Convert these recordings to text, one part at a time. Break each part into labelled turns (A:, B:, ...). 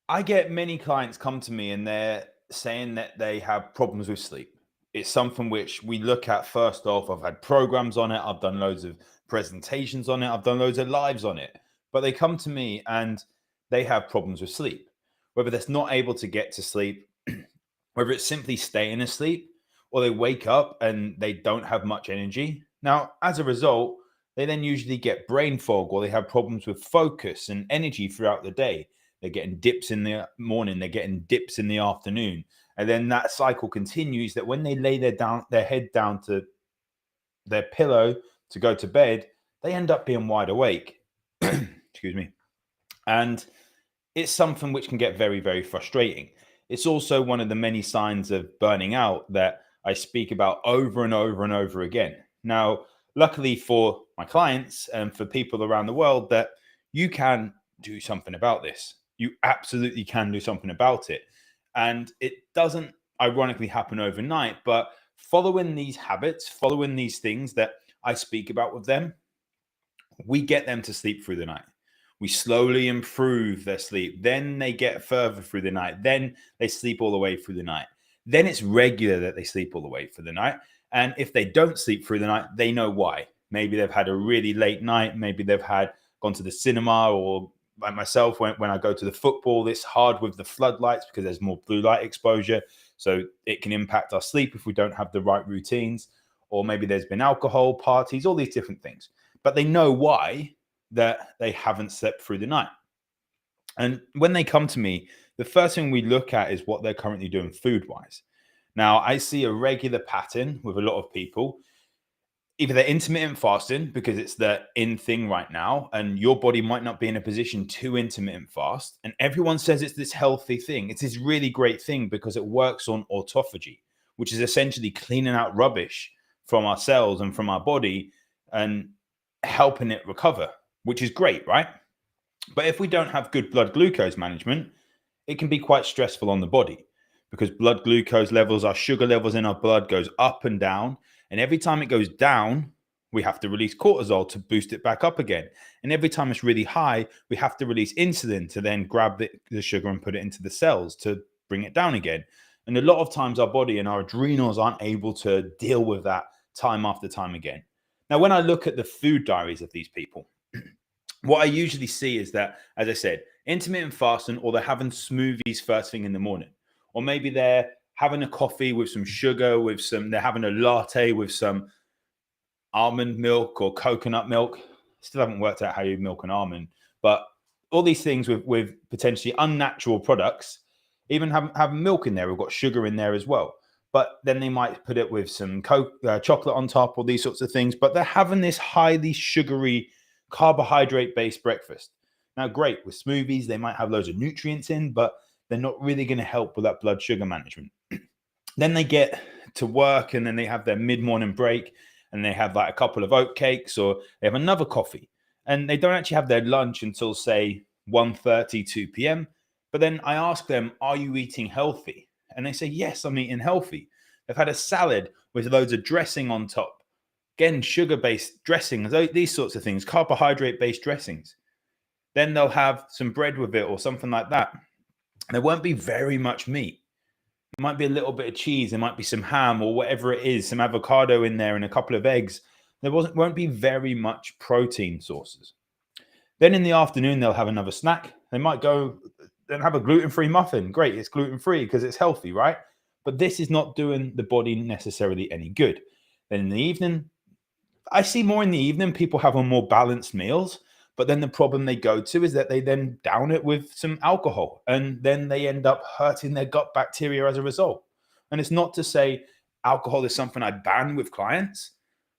A: I get many clients come to me and they're saying that they have problems with sleep. It's something which we look at first off. I've had programs on it, I've done loads of presentations on it, I've done loads of lives on it. But they come to me and they have problems with sleep, whether they're not able to get to sleep, whether it's simply staying asleep, or they wake up and they don't have much energy. Now, as a result, they then usually get brain fog or they have problems with focus and energy throughout the day. They're getting dips in the morning, they're getting dips in the afternoon. And then that cycle continues that when they lay their head down to their pillow to go to bed, they end up being wide awake. Excuse me. And it's something which can get very, very frustrating. It's also one of the many signs of burning out that I speak about over and over and over again. Now, luckily for my clients and for people around the world, that you can do something about this. You absolutely can do something about it. And it doesn't ironically happen overnight, but following these habits, following these things that I speak about with them, we get them to sleep through the night. We slowly improve their sleep. Then they get further through the night. Then they sleep all the way through the night. Then it's regular that they sleep all the way through the night. And if they don't sleep through the night, they know why. Maybe they've had a really late night. Maybe they've gone to the cinema, or like myself, when I go to the football, it's hard with the floodlights because there's more blue light exposure. So it can impact our sleep if we don't have the right routines. Or maybe there's been alcohol, parties, all these different things. But they know why that they haven't slept through the night. And when they come to me, the first thing we look at is what they're currently doing food wise. Now, I see a regular pattern with a lot of people. Either they're intermittent fasting because it's the in thing right now, and your body might not be in a position to intermittent fast. And everyone says it's this healthy thing. It's this really great thing because it works on autophagy, which is essentially cleaning out rubbish from our cells and from our body and helping it recover, which is great, right? But if we don't have good blood glucose management, it can be quite stressful on the body because blood glucose levels, our sugar levels in our blood, goes up and down. And every time it goes down, we have to release cortisol to boost it back up again. And every time it's really high, we have to release insulin to then grab the sugar and put it into the cells to bring it down again. And a lot of times our body and our adrenals aren't able to deal with that time after time again. Now, when I look at the food diaries of these people, what I usually see is that, as I said, intermittent fasting, or they're having smoothies first thing in the morning, or maybe they're having a coffee with some sugar, they're having a latte with some almond milk or coconut milk. Still haven't worked out how you milk an almond, but all these things with potentially unnatural products, even have milk in there. We've got sugar in there as well. But then they might put it with some chocolate on top, or these sorts of things. But they're having this highly sugary, carbohydrate based breakfast. Now, great, with smoothies, they might have loads of nutrients in, but they're not really going to help with that blood sugar management. Then they get to work and then they have their mid morning break and they have like a couple of oat cakes, or they have another coffee, and they don't actually have their lunch until, say, 1:30, 2 p.m. But then I ask them, are you eating healthy? And they say, yes, I'm eating healthy. They've had a salad with loads of dressing on top. Again, sugar-based dressings, these sorts of things, carbohydrate-based dressings. Then they'll have some bread with it or something like that. There won't be very much meat. It might be a little bit of cheese. There might be some ham or whatever it is, some avocado in there and a couple of eggs. There won't be very much protein sources. Then in the afternoon, they'll have another snack. They might go and have a gluten-free muffin. Great, it's gluten-free because it's healthy, right? But this is not doing the body necessarily any good. Then in the evening, I see more in the evening, people having more balanced meals. But then the problem they go to is that they then down it with some alcohol, and then they end up hurting their gut bacteria as a result. And it's not to say alcohol is something I ban with clients,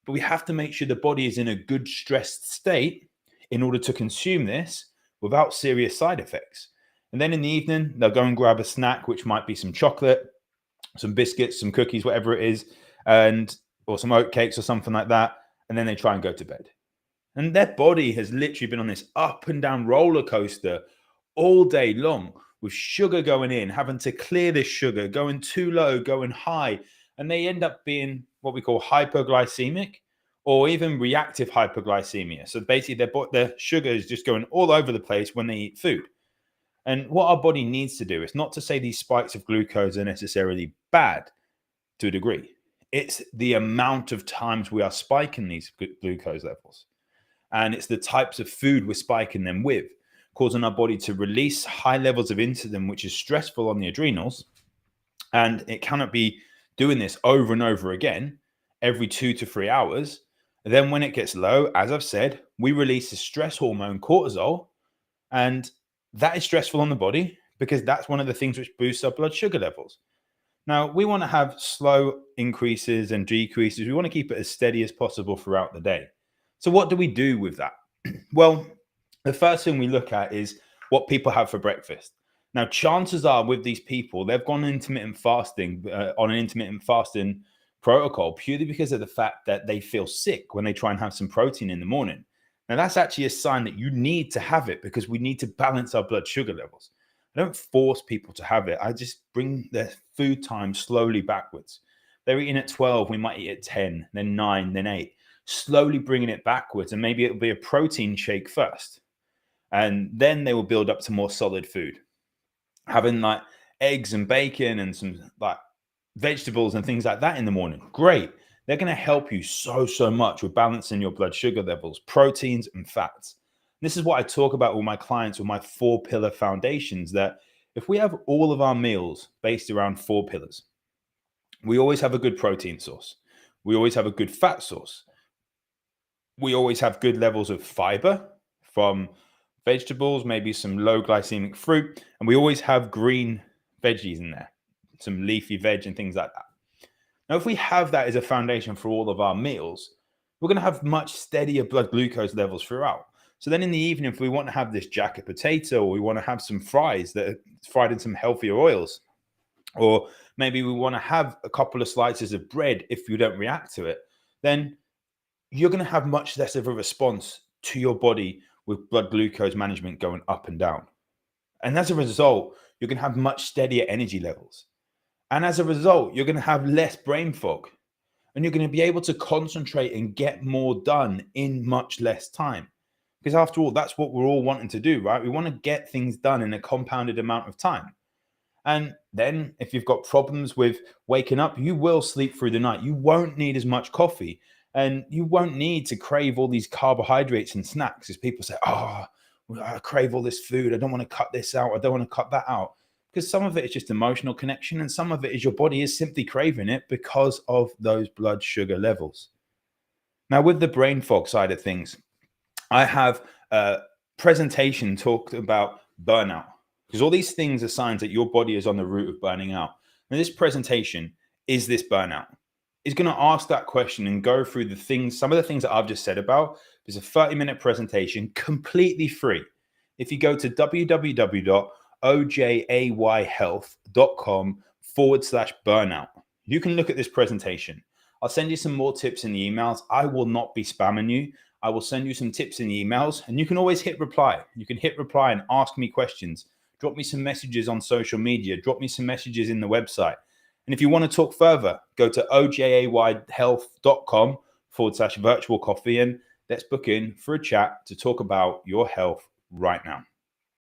A: but we have to make sure the body is in a good stressed state in order to consume this without serious side effects. And then in the evening, they'll go and grab a snack, which might be some chocolate, some biscuits, some cookies, whatever it is, or some oat cakes or something like that. And then they try and go to bed. And their body has literally been on this up and down roller coaster all day long, with sugar going in, having to clear this sugar, going too low, going high. And they end up being what we call hypoglycemic, or even reactive hypoglycemia. So basically their sugar is just going all over the place when they eat food. And what our body needs to do is not to say these spikes of glucose are necessarily bad to a degree. It's the amount of times we are spiking these glucose levels. And it's the types of food we're spiking them with, causing our body to release high levels of insulin, which is stressful on the adrenals. And it cannot be doing this over and over again every 2 to 3 hours. And then when it gets low, as I've said, we release the stress hormone cortisol. And that is stressful on the body because that's one of the things which boosts our blood sugar levels. Now, we want to have slow increases and decreases. We want to keep it as steady as possible throughout the day. So what do we do with that? Well, the first thing we look at is what people have for breakfast. Now, chances are with these people, they've gone intermittent fasting on an intermittent fasting protocol purely because of the fact that they feel sick when they try and have some protein in the morning. Now, that's actually a sign that you need to have it because we need to balance our blood sugar levels. I don't force people to have it. I just bring their food time slowly backwards. They're eating at 12, we might eat at 10, then 9, then 8. Slowly bringing it backwards, and maybe it'll be a protein shake first. And then they will build up to more solid food. Having like eggs and bacon and some like vegetables and things like that in the morning, great. They're going to help you so much with balancing your blood sugar levels, proteins and fats. This is what I talk about with my clients with my 4-pillar foundations, that if we have all of our meals based around 4 pillars, we always have a good protein source. We always have a good fat source. We always have good levels of fiber from vegetables, maybe some low glycemic fruit, and we always have green veggies in there, some leafy veg and things like that. Now, if we have that as a foundation for all of our meals, we're going to have much steadier blood glucose levels throughout. So then in the evening, if we want to have this jacket potato, or we want to have some fries that are fried in some healthier oils, or maybe we want to have a couple of slices of bread if you don't react to it, then you're going to have much less of a response to your body with blood glucose management going up and down. And as a result, you're going to have much steadier energy levels. And as a result, you're going to have less brain fog, and you're going to be able to concentrate and get more done in much less time. Because after all, that's what we're all wanting to do, right? We want to get things done in a compounded amount of time. And then if you've got problems with waking up, you will sleep through the night. You won't need as much coffee, and you won't need to crave all these carbohydrates and snacks. As people say, oh, I crave all this food. I don't want to cut this out. I don't want to cut that out. Because some of it is just emotional connection, and some of it is your body is simply craving it because of those blood sugar levels. Now, with the brain fog side of things, I have a presentation talked about burnout, because all these things are signs that your body is on the route of burning out. And this presentation, is this burnout? Is going to ask that question and go through the things, some of the things that I've just said about. It's a 30-minute presentation, completely free. If you go to www.ojayhealth.com/burnout, you can look at this presentation. I'll send you some more tips in the emails. I will not be spamming you. I will send you some tips in the emails, and you can always hit reply. You can hit reply and ask me questions. Drop me some messages on social media. Drop me some messages in the website. And if you want to talk further, go to ojayhealth.com/virtual coffee, and let's book in for a chat to talk about your health right now.